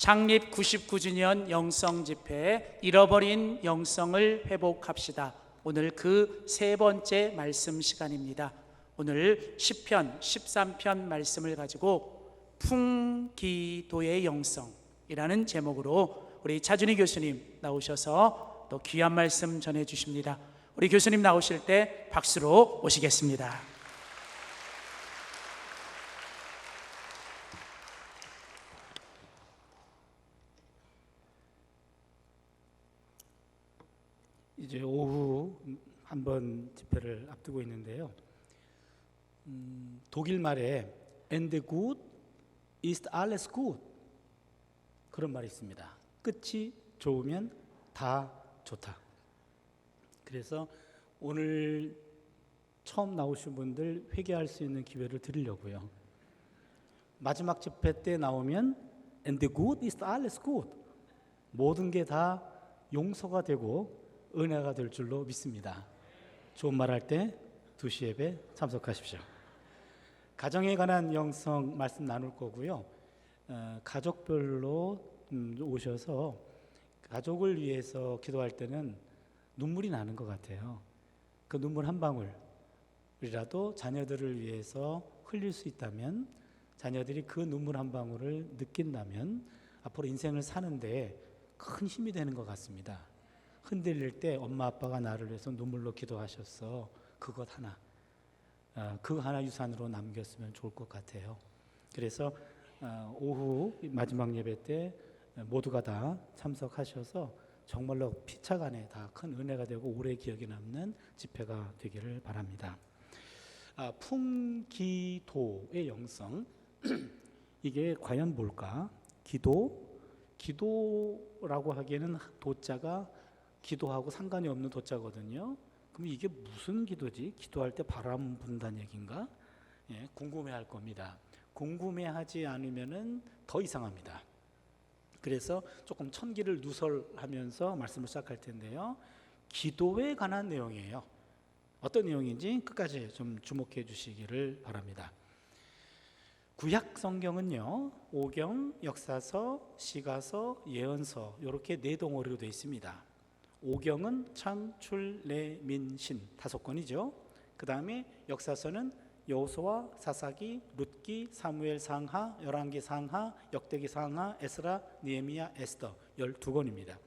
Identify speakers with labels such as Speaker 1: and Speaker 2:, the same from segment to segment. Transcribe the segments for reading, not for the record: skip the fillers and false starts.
Speaker 1: 창립 99주년 영성 집회 잃어버린 영성을 회복합시다. 오늘 그 세 번째 말씀 시간입니다. 오늘 시편 13편 말씀을 가지고 풍기도의 영성이라는 제목으로 우리 차준희 교수님 나오셔서 또 귀한 말씀 전해 주십니다. 우리 교수님 나오실 때 박수로 오시겠습니다.
Speaker 2: 이제 오후 한번 집회를 앞두고 있는데요. 독일 말에 "and good is alles gut" 그런 말이 있습니다. 끝이 좋으면 다 좋다. 그래서 오늘 처음 나오신 분들 회개할 수 있는 기회를 드리려고요. 마지막 집회 때 나오면 "and good is alles gut" 모든 게 다 용서가 되고 은혜가 될 줄로 믿습니다. 좋은 말 할 때 2시 예배 참석하십시오. 가정에 관한 영성 말씀 나눌 거고요. 가족별로 오셔서 가족을 위해서 기도할 때는 눈물이 나는 것 같아요. 그 눈물 한 방울이라도 자녀들을 위해서 흘릴 수 있다면, 자녀들이 그 눈물 한 방울을 느낀다면 앞으로 인생을 사는데 큰 힘이 되는 것 같습니다. 흔들릴 때 엄마 아빠가 나를 위해서 눈물로 기도하셨어. 그것 하나, 그 하나 유산으로 남겼으면 좋을 것 같아요. 그래서 오후 마지막 예배 때 모두가 다 참석하셔서 정말로 피차간에 다 큰 은혜가 되고 오래 기억에 남는 집회가 되기를 바랍니다. 풍기도의 영성 이게 과연 뭘까? 기도라고 하기에는 도자가 기도하고 상관이 없는 도자거든요. 그럼 이게 무슨 기도지? 기도할 때 바람 분다는 얘기인가? 예, 궁금해할 겁니다. 궁금해하지 않으면은 더 이상합니다. 그래서 조금 천기를 누설하면서 말씀을 시작할 텐데요. 기도에 관한 내용이에요. 어떤 내용인지 끝까지 좀 주목해 주시기를 바랍니다. 구약 성경은요, 오경, 역사서, 시가서, 예언서 이렇게 네 덩어리로 되어 있습니다. 오경은 창출, 내, 민, 신 5권이죠. 그 다음에 역사서는 여호수아, 사사기, 룻기, 사무엘 상하, 열왕기 상하, 역대기 상하, 에스라, 느헤미야, 에스더 12권입니다.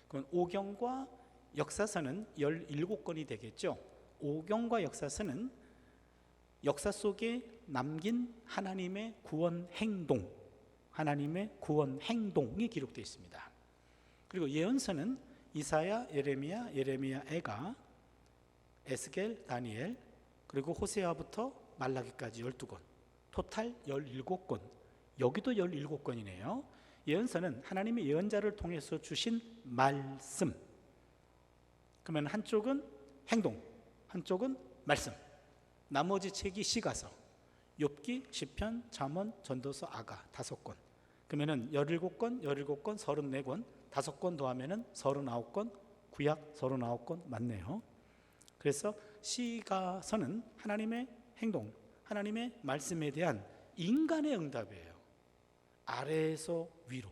Speaker 2: 그럼 오경과 역사서는 17권이 되겠죠. 오경과 역사서는 역사 속에 남긴 하나님의 구원 행동, 하나님의 구원 행동이 기록되어 있습니다. 그리고 예언서는 이사야, 예레미야, 애가, 에스겔, 다니엘, 그리고 호세아부터 말라기까지 12권, 토탈 17권. 여기도 17권이네요. 예언서는 하나님의 예언자를 통해서 주신 말씀. 그러면 한쪽은 행동, 한쪽은 말씀. 나머지 책이 시가서, 욥기, 시편, 잠언, 전도서, 아가 5권. 그러면은 17권, 34권, 5권 더하면은 39권, 구약 39권 맞네요. 그래서 시가서는 하나님의 행동, 하나님의 말씀에 대한 인간의 응답이에요. 아래에서 위로.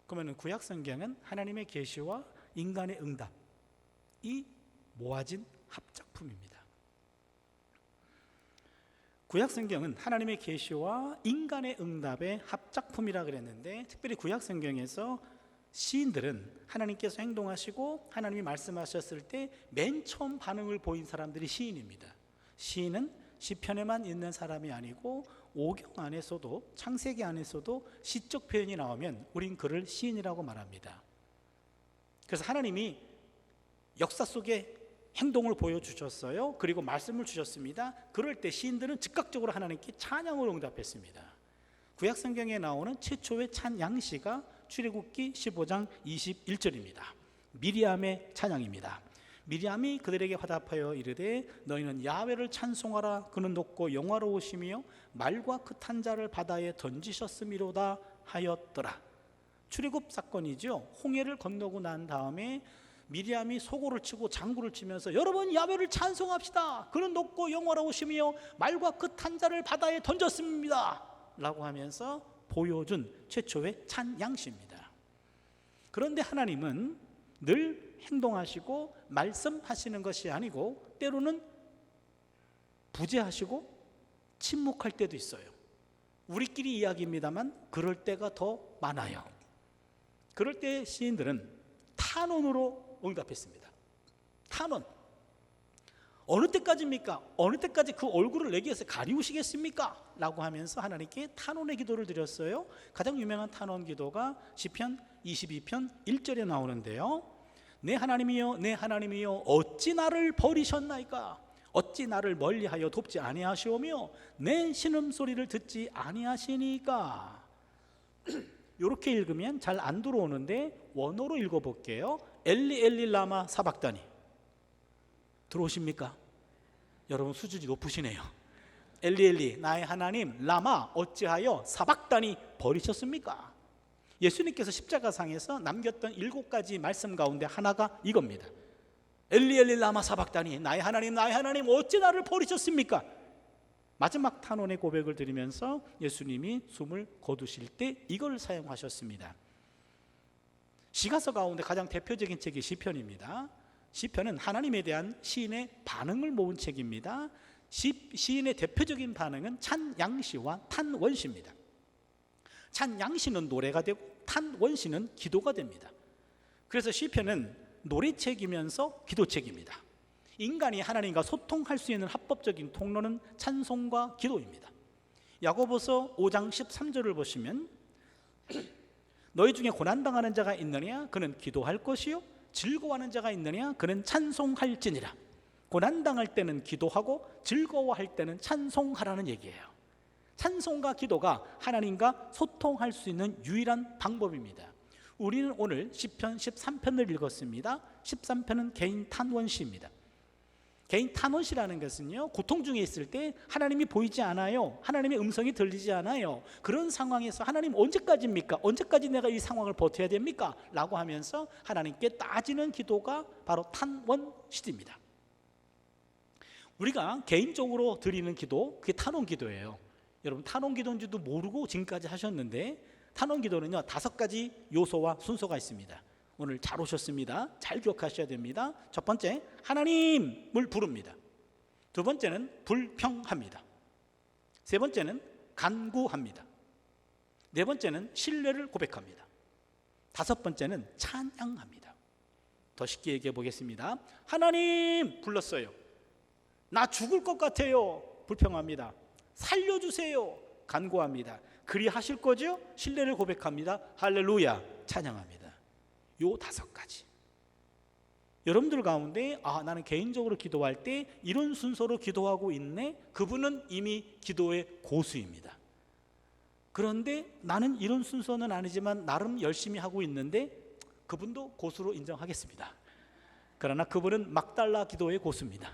Speaker 2: 그러면 구약 성경은 하나님의 계시와 인간의 응답이 모아진 합작품입니다. 구약 성경은 하나님의 계시와 인간의 응답의 합작품이라 그랬는데, 특별히 구약 성경에서 시인들은 하나님께서 행동하시고 하나님이 말씀하셨을 때 맨 처음 반응을 보인 사람들이 시인입니다. 시인은 시편에만 있는 사람이 아니고 오경 안에서도, 창세기 안에서도 시적 표현이 나오면 우린 그를 시인이라고 말합니다. 그래서 하나님이 역사 속에 행동을 보여주셨어요. 그리고 말씀을 주셨습니다. 그럴 때 시인들은 즉각적으로 하나님께 찬양으로 응답했습니다. 구약 성경에 나오는 최초의 찬양시가 출애굽기 15장 21절입니다. 미리암의 찬양입니다. 미리암이 그들에게 화답하여 이르되 너희는 야훼를 찬송하라. 그는 높고 영화로우시며 말과 그 탄자를 바다에 던지셨음이로다 하였더라. 출애굽 사건이죠. 홍해를 건너고 난 다음에 미리암이 소고를 치고 장구를 치면서 여러분 야훼를 찬송합시다. 그는 높고 영화로우시며 말과 그 탄자를 바다에 던졌습니다 라고 하면서 보여준 최초의 찬양시입니다. 그런데 하나님은 늘 행동하시고 말씀하시는 것이 아니고 때로는 부재하시고 침묵할 때도 있어요. 우리끼리 이야기입니다만 그럴 때가 더 많아요. 그럴 때 시인들은 탄원으로 응답했습니다. 탄원. 어느 때까지입니까? 어느 때까지 그 얼굴을 내게 해서 가리우시겠습니까? 라고 하면서 하나님께 탄원의 기도를 드렸어요. 가장 유명한 탄원 기도가 시편 22편 1절에 나오는데요. 내 하나님이여 내 하나님이여 어찌 나를 버리셨나이까? 어찌 나를 멀리하여 돕지 아니하시오며 내 신음소리를 듣지 아니하시니까? 이렇게 읽으면 잘 안 들어오는데 원어로 읽어볼게요. 엘리 엘리 라마 사박다니. 들어오십니까? 여러분 수준이 높으시네요. 엘리 엘리 나의 하나님 라마 어찌하여 사박다니 버리셨습니까? 예수님께서 십자가상에서 남겼던 7가지 말씀 가운데 하나가 이겁니다. 엘리 엘리 라마 사박다니 나의 하나님 어찌 나를 버리셨습니까? 마지막 탄원의 고백을 드리면서 예수님이 숨을 거두실 때 이걸 사용하셨습니다. 시가서 가운데 가장 대표적인 책이 시편입니다. 시편은 하나님에 대한 시인의 반응을 모은 책입니다. 시인의 대표적인 반응은 찬양시와 탄원시입니다. 찬양시는 노래가 되고 탄원시는 기도가 됩니다. 그래서 시편은 노래책이면서 기도책입니다. 인간이 하나님과 소통할 수 있는 합법적인 통로는 찬송과 기도입니다. 야고보서 5장 13절을 보시면 너희 중에 고난당하는 자가 있느냐 그는 기도할 것이요 즐거워하는 자가 있느냐 그는 찬송할지니라. 고난당할 때는 기도하고 즐거워할 때는 찬송하라는 얘기예요. 찬송과 기도가 하나님과 소통할 수 있는 유일한 방법입니다. 우리는 오늘 시편 13편을 읽었습니다. 13편은 개인 탄원시입니다. 개인 탄원시라는 것은요, 고통 중에 있을 때 하나님이 보이지 않아요. 하나님의 음성이 들리지 않아요. 그런 상황에서 하나님 언제까지입니까? 언제까지 내가 이 상황을 버텨야 됩니까? 라고 하면서 하나님께 따지는 기도가 바로 탄원시입니다. 우리가 개인적으로 드리는 기도, 그게 탄원 기도예요. 여러분 탄원 기도인지도 모르고 지금까지 하셨는데, 탄원 기도는요 5가지 요소와 순서가 있습니다. 오늘 잘 오셨습니다. 잘 기억하셔야 됩니다. 첫 번째, 하나님을 부릅니다. 두 번째는 불평합니다. 세 번째는 간구합니다. 네 번째는 신뢰를 고백합니다. 다섯 번째는 찬양합니다. 더 쉽게 얘기해 보겠습니다. 하나님 불렀어요. 나 죽을 것 같아요. 불평합니다. 살려주세요. 간구합니다. 그리 하실 거죠? 신뢰를 고백합니다. 할렐루야. 찬양합니다. 요 5가지. 여러분들 가운데 나는 개인적으로 기도할 때 이런 순서로 기도하고 있네. 그분은 이미 기도의 고수입니다. 그런데 나는 이런 순서는 아니지만 나름 열심히 하고 있는데 그분도 고수로 인정하겠습니다. 그러나 그분은 막달라 기도의 고수입니다.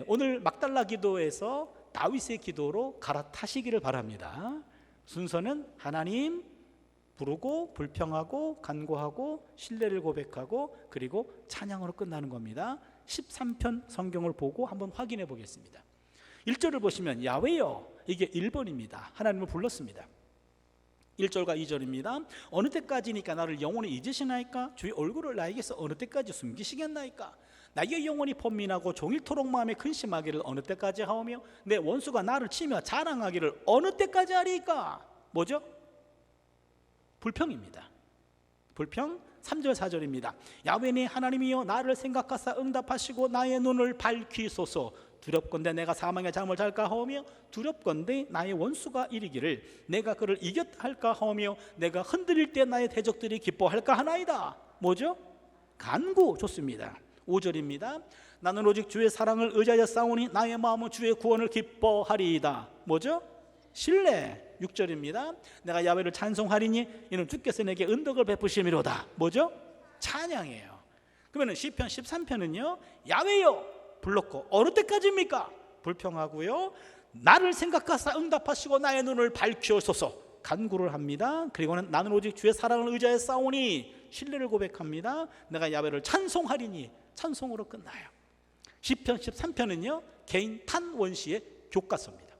Speaker 2: 오늘 막달라 기도에서 다윗의 기도로 갈아타시기를 바랍니다. 순서는 하나님 부르고 불평하고 간구하고 신뢰를 고백하고 그리고 찬양으로 끝나는 겁니다. 13편 성경을 보고 한번 확인해 보겠습니다. 1절을 보시면 야훼여, 이게 1번입니다. 하나님을 불렀습니다. 1절과 2절입니다. 어느 때까지니까 나를 영원히 잊으시나이까? 주의 얼굴을 나에게서 어느 때까지 숨기시겠나이까? 나의 영혼이 번민하고 종일토록 마음에 근심하기를 어느 때까지 하오며 내 원수가 나를 치며 자랑하기를 어느 때까지 하리까? 뭐죠? 불평입니다. 불평. 3절 4절입니다. 야훼네 하나님이여 나를 생각하사 응답하시고 나의 눈을 밝히소서. 두렵건대 내가 사망의 잠을 잘까 하오며 두렵건대 나의 원수가 이르기를 내가 그를 이겼할까 하오며 내가 흔들릴 때 나의 대적들이 기뻐할까 하나이다. 뭐죠? 간구. 좋습니다. 5절입니다. 나는 오직 주의 사랑을 의지하여 싸우니 나의 마음은 주의 구원을 기뻐하리이다. 뭐죠? 신뢰. 6절입니다. 내가 야훼를 찬송하리니 이는 주께서 내게 은덕을 베푸심이로다. 뭐죠? 찬양이에요. 그러면 시편 13편은요 야훼여 불렀고 어느 때까지입니까? 불평하고요. 나를 생각하사 응답하시고 나의 눈을 밝히소서. 간구를 합니다. 그리고는 나는 오직 주의 사랑을 의지하여 싸우니 신뢰를 고백합니다. 내가 야훼를 찬송하리니 찬송으로 끝나요. 시편 13편은요 개인 탄원시의 교과서입니다.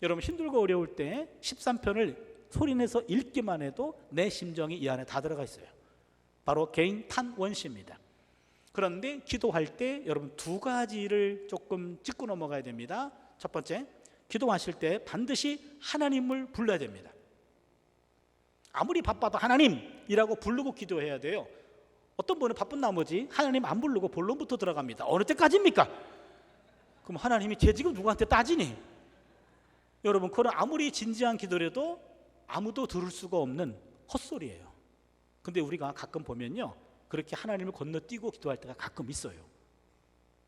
Speaker 2: 여러분 힘들고 어려울 때 13편을 소리내서 읽기만 해도 내 심정이 이 안에 다 들어가 있어요. 바로 개인 탄원시입니다. 그런데 기도할 때 여러분 두 가지를 조금 짚고 넘어가야 됩니다. 첫 번째, 기도하실 때 반드시 하나님을 불러야 됩니다. 아무리 바빠도 하나님이라고 부르고 기도해야 돼요. 어떤 분은 바쁜 나머지 하나님 안 부르고 본론부터 들어갑니다. 어느 때까지입니까? 그럼 하나님이 쟤 지금 누구한테 따지니? 여러분, 그건 아무리 진지한 기도라도 아무도 들을 수가 없는 헛소리예요. 근데 우리가 가끔 보면요, 그렇게 하나님을 건너뛰고 기도할 때가 가끔 있어요.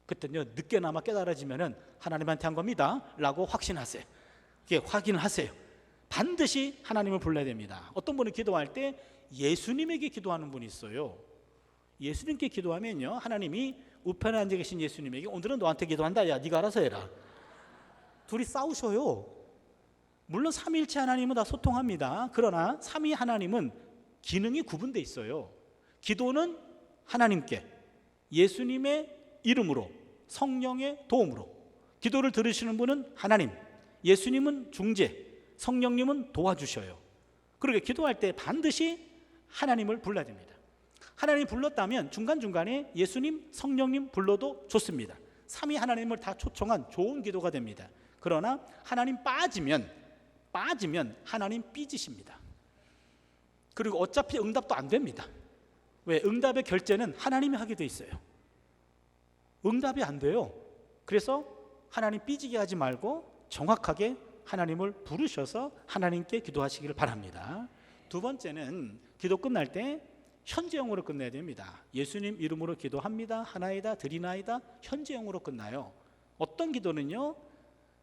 Speaker 2: 그때는요, 늦게나마 깨달아지면은 하나님한테 한 겁니다 라고 확신하세요. 이게 확인하세요. 반드시 하나님을 불러야 됩니다. 어떤 분은 기도할 때 예수님에게 기도하는 분이 있어요. 예수님께 기도하면요, 하나님이 우편에 앉아 계신 예수님에게 오늘은 너한테 기도한다, 야 네가 알아서 해라. 둘이 싸우셔요. 물론 삼위일체 하나님은 다 소통합니다. 그러나 삼위 하나님은 기능이 구분되어 있어요. 기도는 하나님께 예수님의 이름으로 성령의 도움으로, 기도를 들으시는 분은 하나님, 예수님은 중재, 성령님은 도와주셔요. 그러게 기도할 때 반드시 하나님을 불러야 됩니다. 하나님 불렀다면 중간중간에 예수님, 성령님 불러도 좋습니다. 삼위 하나님을 다 초청한 좋은 기도가 됩니다. 그러나 하나님 빠지면 하나님 삐지십니다. 그리고 어차피 응답도 안 됩니다. 왜? 응답의 결제는 하나님이 하게 돼 있어요. 응답이 안 돼요. 그래서 하나님 삐지게 하지 말고 정확하게 하나님을 부르셔서 하나님께 기도하시기를 바랍니다. 두 번째는 기도 끝날 때 현재형으로 끝내야 됩니다. 예수님 이름으로 기도합니다, 하나이다, 드리나이다, 현재형으로 끝나요. 어떤 기도는요,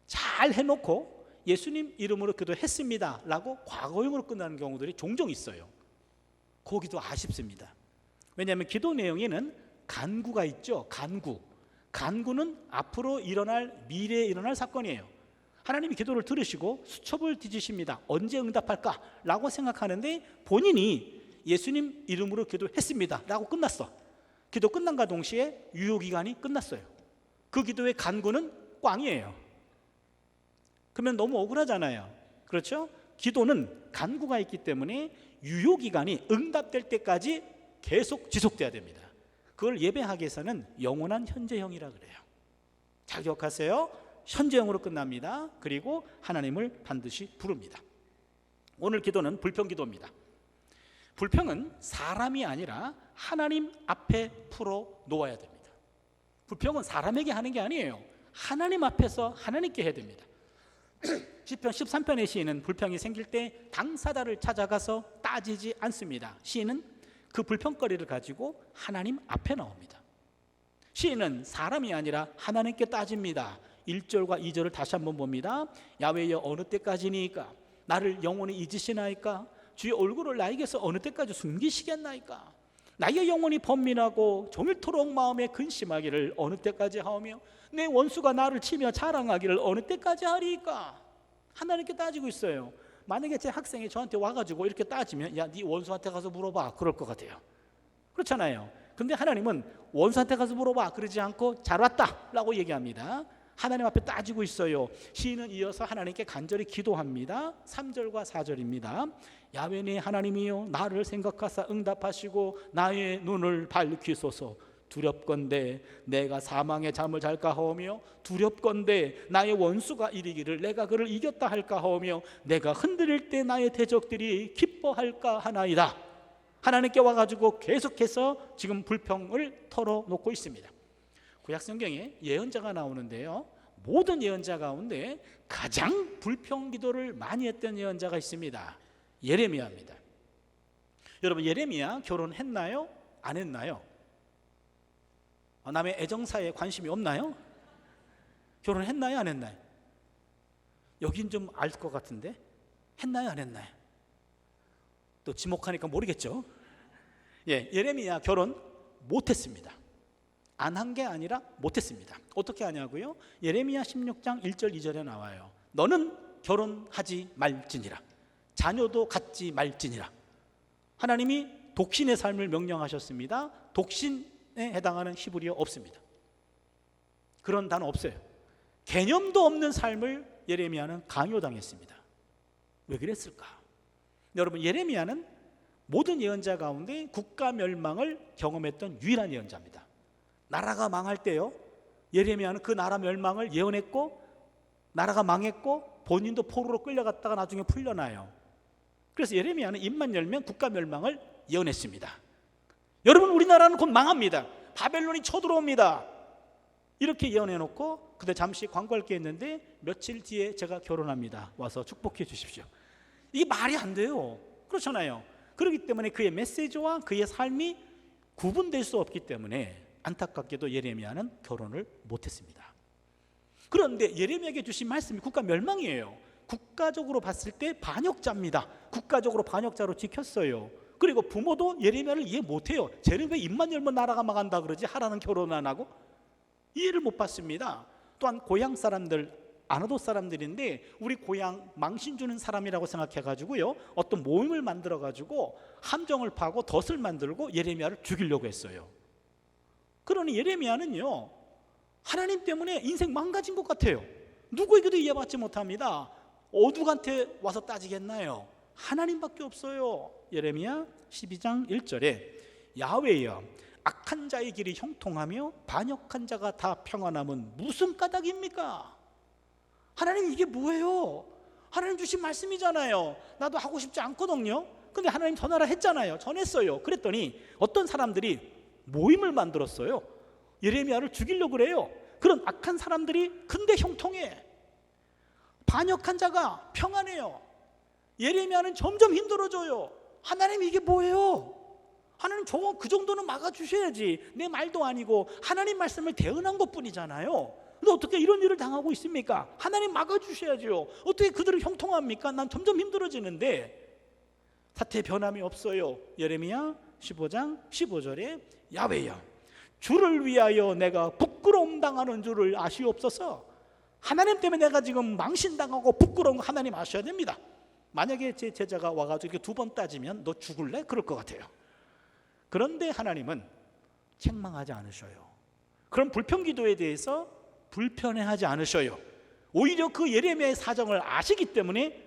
Speaker 2: 잘 해놓고 예수님 이름으로 기도했습니다 라고 과거형으로 끝나는 경우들이 종종 있어요. 그 기도 아쉽습니다. 왜냐하면 기도 내용에는 간구가 있죠. 간구는 앞으로 일어날, 미래에 일어날 사건이에요. 하나님이 기도를 들으시고 수첩을 뒤지십니다. 언제 응답할까? 라고 생각하는데 본인이 예수님 이름으로 기도했습니다 라고 끝났어. 기도 끝난과 동시에 유효기간이 끝났어요. 그 기도의 간구는 꽝이에요. 그러면 너무 억울하잖아요. 그렇죠? 기도는 간구가 있기 때문에 유효기간이 응답될 때까지 계속 지속돼야 됩니다. 그걸 예배학에서는 영원한 현재형이라 그래요. 잘 기억하세요. 현재형으로 끝납니다. 그리고 하나님을 반드시 부릅니다. 오늘 기도는 불평기도입니다. 불평은 사람이 아니라 하나님 앞에 풀어 놓아야 됩니다. 불평은 사람에게 하는 게 아니에요. 하나님 앞에서 하나님께 해야 됩니다. 시편 13편의 시인은 불평이 생길 때 당사자를 찾아가서 따지지 않습니다. 시인은 그 불평거리를 가지고 하나님 앞에 나옵니다. 시인은 사람이 아니라 하나님께 따집니다. 1절과 2절을 다시 한번 봅니다. 야훼여 어느 때까지니까 나를 영원히 잊으시나이까? 주의 얼굴을 나에게서 어느 때까지 숨기시겠나이까? 나의 영혼이 번민하고 종일토록 마음에 근심하기를 어느 때까지 하오며 내 원수가 나를 치며 자랑하기를 어느 때까지 하리까? 하나님께 따지고 있어요. 만약에 제 학생이 저한테 와가지고 이렇게 따지면 야, 네 원수한테 가서 물어봐 그럴 것 같아요. 그렇잖아요. 근데 하나님은 원수한테 가서 물어봐 그러지 않고 잘 왔다 라고 얘기합니다. 하나님 앞에 따지고 있어요. 시인은 이어서 하나님께 간절히 기도합니다. 3절과 4절입니다. 야훼네 하나님이여 나를 생각하사 응답하시고 나의 눈을 밝히소서. 두렵건대 내가 사망의 잠을 잘까 하오며 두렵건대 나의 원수가 이르기를 내가 그를 이겼다 할까 하오며 내가 흔들릴 때 나의 대적들이 기뻐할까 하나이다. 하나님께 와가지고 계속해서 지금 불평을 털어놓고 있습니다. 구약성경에 예언자가 나오는데요, 모든 예언자 가운데 가장 불평 기도를 많이 했던 예언자가 있습니다. 예레미야입니다. 여러분, 예레미야 결혼했나요? 안 했나요? 남의 애정사에 관심이 없나요? 결혼했나요? 안 했나요? 여긴 좀 알 것 같은데 했나요? 안 했나요? 또 지목하니까 모르겠죠. 예레미야 결혼 못했습니다. 안 한 게 아니라 못했습니다. 어떻게 하냐고요? 예레미야 16장 1절 2절에 나와요. 너는 결혼하지 말지니라 자녀도 갖지 말지니라. 하나님이 독신의 삶을 명령하셨습니다. 독신에 해당하는 히브리어 없습니다. 그런 단어 없어요. 개념도 없는 삶을 예레미야는 강요당했습니다. 왜 그랬을까? 여러분, 예레미야는 모든 예언자 가운데 국가 멸망을 경험했던 유일한 예언자입니다. 나라가 망할 때요, 예레미야는 그 나라 멸망을 예언했고 나라가 망했고 본인도 포로로 끌려갔다가 나중에 풀려나요. 그래서 예레미야는 입만 열면 국가 멸망을 예언했습니다. 여러분, 우리나라는 곧 망합니다. 바벨론이 쳐들어옵니다. 이렇게 예언해놓고 근데 잠시 광고할 게 있는데 며칠 뒤에 제가 결혼합니다. 와서 축복해 주십시오. 이게 말이 안 돼요. 그렇잖아요. 그렇기 때문에 그의 메시지와 그의 삶이 구분될 수 없기 때문에 안타깝게도 예레미야는 결혼을 못했습니다. 그런데 예레미야에게 주신 말씀이 국가 멸망이에요. 국가적으로 봤을 때 반역자입니다. 국가적으로 반역자로 지켰어요. 그리고 부모도 예레미야를 이해 못해요. 쟤는 왜 입만 열면 나라가 망한다 그러지? 하라는 결혼 안 하고? 이해를 못 받습니다. 또한 고향 사람들, 아나도 사람들인데 우리 고향 망신 주는 사람이라고 생각해가지고요, 어떤 모임을 만들어가지고 함정을 파고 덫을 만들고 예레미야를 죽이려고 했어요. 그러니 예레미야는요, 하나님 때문에 인생 망가진 것 같아요. 누구에게도 이해받지 못합니다. 어둑한테 와서 따지겠나요? 하나님밖에 없어요. 예레미야 12장 1절에 야훼여, 악한 자의 길이 형통하며 반역한 자가 다 평안함은 무슨 까닭입니까? 하나님, 이게 뭐예요? 하나님 주신 말씀이잖아요. 나도 하고 싶지 않거든요. 근데 하나님 전하라 했잖아요. 전했어요. 그랬더니 어떤 사람들이 모임을 만들었어요. 예레미야를 죽이려고 그래요. 그런 악한 사람들이 근데 형통해. 반역한 자가 평안해요. 예레미야는 점점 힘들어져요. 하나님, 이게 뭐예요? 하나님, 저거 그 정도는 막아주셔야지. 내 말도 아니고 하나님 말씀을 대언한 것뿐이잖아요. 근데 어떻게 이런 일을 당하고 있습니까? 하나님 막아주셔야죠. 어떻게 그들을 형통합니까? 난 점점 힘들어지는데 사태의 변함이 없어요. 예레미야 15장 15절에 야훼여, 주를 위하여 내가 부끄러움 당하는 줄을 아시옵소서. 하나님 때문에 내가 지금 망신당하고 부끄러운 거 하나님 아셔야 됩니다. 만약에 제 제자가 와가지고 이렇게 두 번 따지면 너 죽을래? 그럴 것 같아요. 그런데 하나님은 책망하지 않으셔요. 그럼 불평기도에 대해서 불편해하지 않으셔요. 오히려 그 예레미야의 사정을 아시기 때문에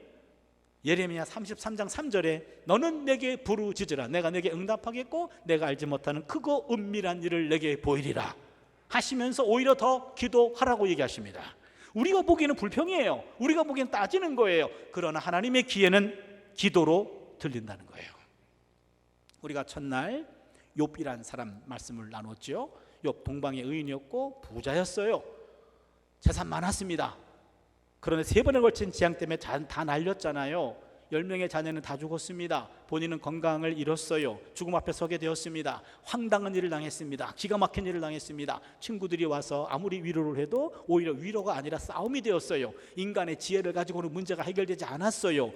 Speaker 2: 예레미야 33장 3절에 너는 내게 부르짖으라. 내가 내게 응답하겠고 내가 알지 못하는 크고 은밀한 일을 내게 보이리라 하시면서 오히려 더 기도하라고 얘기하십니다. 우리가 보기에는 불평이에요. 우리가 보기에는 따지는 거예요. 그러나 하나님의 귀에는 기도로 들린다는 거예요. 우리가 첫날 욥이란 사람 말씀을 나눴죠. 욥 동방의 의인이었고 부자였어요. 재산 많았습니다. 그런데 3번에 걸친 재앙 때문에 다 날렸잖아요. 10명의 자녀는 다 죽었습니다. 본인은 건강을 잃었어요. 죽음 앞에 서게 되었습니다. 황당한 일을 당했습니다. 기가 막힌 일을 당했습니다. 친구들이 와서 아무리 위로를 해도 오히려 위로가 아니라 싸움이 되었어요. 인간의 지혜를 가지고는 문제가 해결되지 않았어요.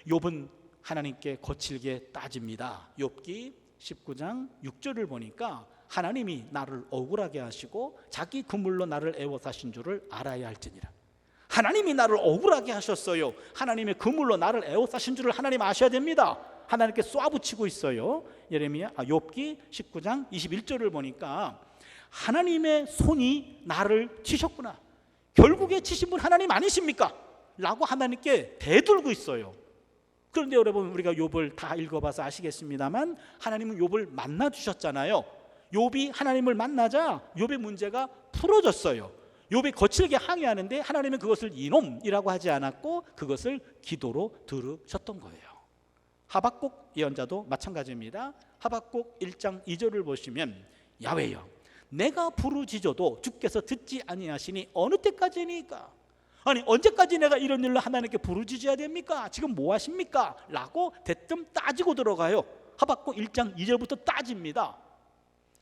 Speaker 2: 욥은 하나님께 거칠게 따집니다. 욥기 19장 6절을 보니까 하나님이 나를 억울하게 하시고 자기 그물로 나를 애워 사신 줄을 알아야 할지니라. 하나님이 나를 억울하게 하셨어요. 하나님의 그물로 나를 애워 사신 줄을 하나님 아셔야 됩니다. 하나님께 쏘아붙이고 있어요. 욥기 19장 21절을 보니까 하나님의 손이 나를 치셨구나. 결국에 치신 분 하나님 아니십니까? 라고 하나님께 대들고 있어요. 그런데 여러분, 우리가 욥을 다 읽어봐서 아시겠습니다만 하나님은 욥을 만나 주셨잖아요. 욥이 하나님을 만나자 욥의 문제가 풀어졌어요. 욥이 거칠게 항의하는데 하나님은 그것을 이놈이라고 하지 않았고 그것을 기도로 들으셨던 거예요. 하박국 예언자도 마찬가지입니다. 하박국 1장 2절을 보시면 야훼여, 내가 부르짖어도 주께서 듣지 아니하시니 어느 때까지니까? 아니, 언제까지 내가 이런 일로 하나님께 부르짖어야 됩니까? 지금 뭐 하십니까? 라고 대뜸 따지고 들어가요. 하박국 1장 2절부터 따집니다.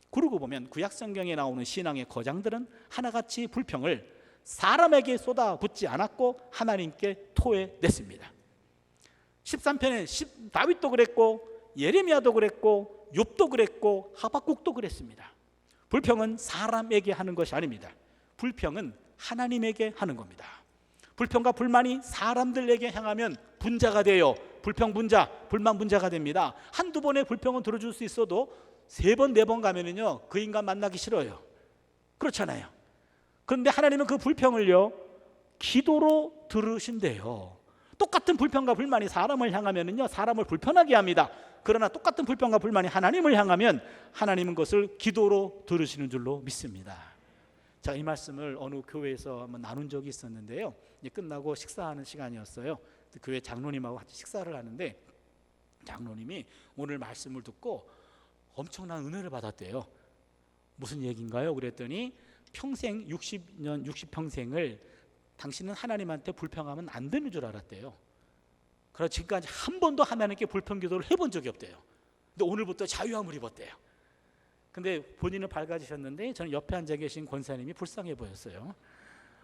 Speaker 2: 그러고 보면 구약성경에 나오는 신앙의 거장들은 하나같이 불평을 사람에게 쏟아붓지 않았고 하나님께 토해냈습니다. 13편에 다윗도 그랬고 예레미야도 그랬고 욥도 그랬고 하박국도 그랬습니다. 불평은 사람에게 하는 것이 아닙니다. 불평은 하나님에게 하는 겁니다. 불평과 불만이 사람들에게 향하면 분자가 돼요. 불평 분자, 불만 분자가 됩니다. 한두 번의 불평은 들어줄 수 있어도 3번, 4번 가면은요, 그 인간 만나기 싫어요. 그렇잖아요. 그런데 하나님은 그 불평을요, 기도로 들으신대요. 똑같은 불평과 불만이 사람을 향하면요, 사람을 불편하게 합니다. 그러나 똑같은 불평과 불만이 하나님을 향하면 하나님은 그것을 기도로 들으시는 줄로 믿습니다. 자, 이 말씀을 어느 교회에서 한번 나눈 적이 있었는데요. 이제 끝나고 식사하는 시간이었어요. 교회 장로님하고 같이 식사를 하는데 장로님이 오늘 말씀을 듣고 엄청난 은혜를 받았대요. 무슨 얘기인가요? 그랬더니 평생 60평생을 당신은 하나님한테 불평하면 안 되는 줄 알았대요. 그래서 지금까지 한 번도 하나님께 불평 기도를 해본 적이 없대요. 근데 오늘부터 자유함을 입었대요. 근데 본인은 밝아지셨는데 저는 옆에 앉아 계신 권사님이 불쌍해 보였어요.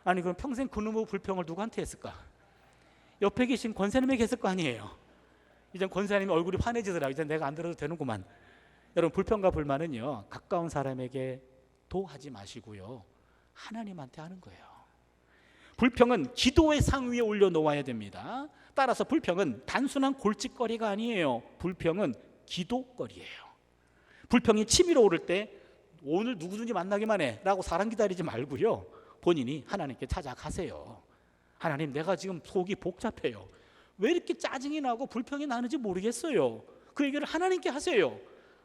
Speaker 2: 아니 그럼 평생 그놈의 불평을 누구한테 했을까? 옆에 계신 권사님에게 했을 거 아니에요. 이제 권사님이 얼굴이 환해지더라고요. 이제 내가 안 들어도 되는구만. 여러분, 불평과 불만은요, 가까운 사람에게 하지 마시고요, 하나님한테 하는 거예요. 불평은 기도의 상 위에 올려놓아야 됩니다. 따라서 불평은 단순한 골칫거리가 아니에요. 불평은 기도거리예요. 불평이 치밀어 오를 때 오늘 누구든지 만나기만 해 라고 사람 기다리지 말고요, 본인이 하나님께 찾아가세요. 하나님, 내가 지금 속이 복잡해요. 왜 이렇게 짜증이 나고 불평이 나는지 모르겠어요. 그 얘기를 하나님께 하세요.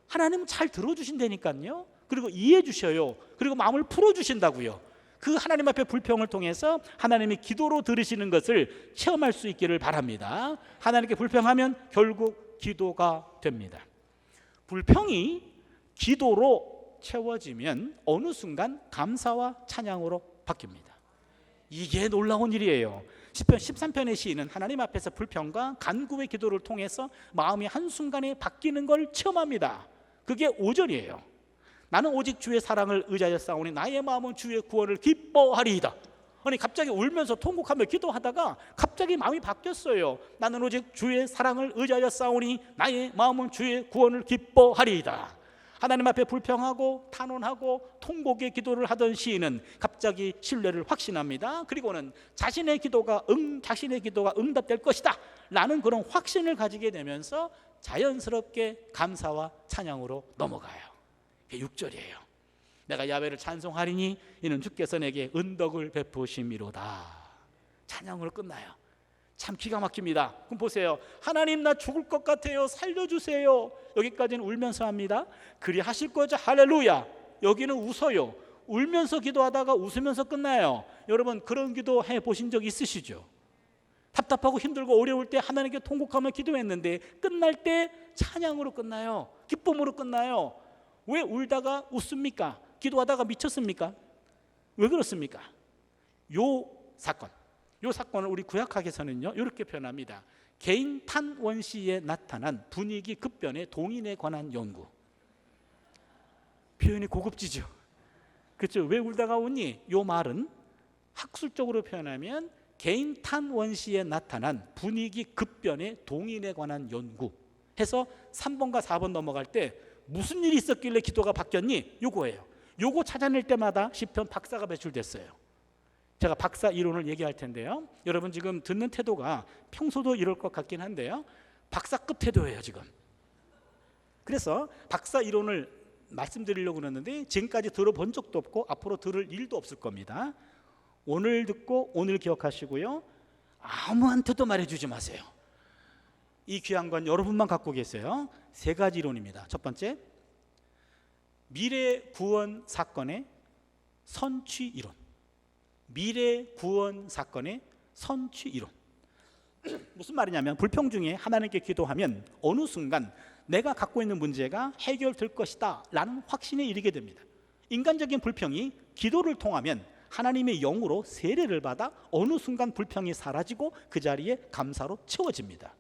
Speaker 2: 하나님은 잘 들어주신다니까요. 그리고 이해해 주셔요. 그리고 마음을 풀어주신다고요. 그 하나님 앞에 불평을 통해서 하나님이 기도로 들으시는 것을 체험할 수 있기를 바랍니다. 하나님께 불평하면 결국 기도가 됩니다. 불평이 기도로 채워지면 어느 순간 감사와 찬양으로 바뀝니다. 이게 놀라운 일이에요. 시편 13편의 시인은 하나님 앞에서 불평과 간구의 기도를 통해서 마음이 한순간에 바뀌는 걸 체험합니다. 그게 5절이에요. 나는 오직 주의 사랑을 의지하여 싸우니 나의 마음은 주의 구원을 기뻐하리이다. 아니 갑자기 울면서 통곡하며 기도하다가 갑자기 마음이 바뀌었어요. 나는 오직 주의 사랑을 의지하여 싸우니 나의 마음은 주의 구원을 기뻐하리이다. 하나님 앞에 불평하고 탄원하고 통곡의 기도를 하던 시인은 갑자기 신뢰를 확신합니다. 그리고는 자신의 기도가 응답될 것이다 라는 그런 확신을 가지게 되면서 자연스럽게 감사와 찬양으로 넘어가요. 6절이에요. 내가 야훼를 찬송하리니 이는 주께서 내게 은덕을 베푸심이로다. 찬양으로 끝나요. 참 기가 막힙니다. 그럼 보세요. 하나님, 나 죽을 것 같아요. 살려주세요. 여기까지는 울면서 합니다. 그리 하실 거죠. 할렐루야. 여기는 웃어요. 울면서 기도하다가 웃으면서 끝나요. 여러분, 그런 기도 해보신 적 있으시죠? 답답하고 힘들고 어려울 때 하나님께 통곡하며 기도했는데 끝날 때 찬양으로 끝나요. 기쁨으로 끝나요. 왜 울다가 웃습니까? 기도하다가 미쳤습니까? 왜 그렇습니까? 요 사건을 우리 구약학에서는요 이렇게 표현합니다. 개인 탄원 시에 나타난 분위기 급변의 동인에 관한 연구. 표현이 고급지죠. 그렇죠? 왜 울다가 웃니? 요 말은 학술적으로 표현하면 개인 탄원 시에 나타난 분위기 급변의 동인에 관한 연구 해서 3번과 4번 넘어갈 때 무슨 일이 있었길래 기도가 바뀌었니? 요거예요. 요거 찾아낼 때마다 시편 박사가 배출됐어요. 제가 박사 이론을 얘기할 텐데요. 여러분 지금 듣는 태도가 평소도 이럴 것 같긴 한데요. 박사급 태도예요 지금. 그래서 박사 이론을 말씀드리려고 그러는데 지금까지 들어본 적도 없고 앞으로 들을 일도 없을 겁니다. 오늘 듣고 오늘 기억하시고요. 아무한테도 말해주지 마세요. 이 귀한 건 여러분만 갖고 계세요. 3가지 이론입니다. 첫 번째, 미래 구원 사건의 선취 이론. 미래 구원 사건의 선취 이론. 무슨 말이냐면 불평 중에 하나님께 기도하면 어느 순간 내가 갖고 있는 문제가 해결될 것이다 라는 확신에 이르게 됩니다. 인간적인 불평이 기도를 통하면 하나님의 영으로 세례를 받아 어느 순간 불평이 사라지고 그 자리에 감사로 채워집니다.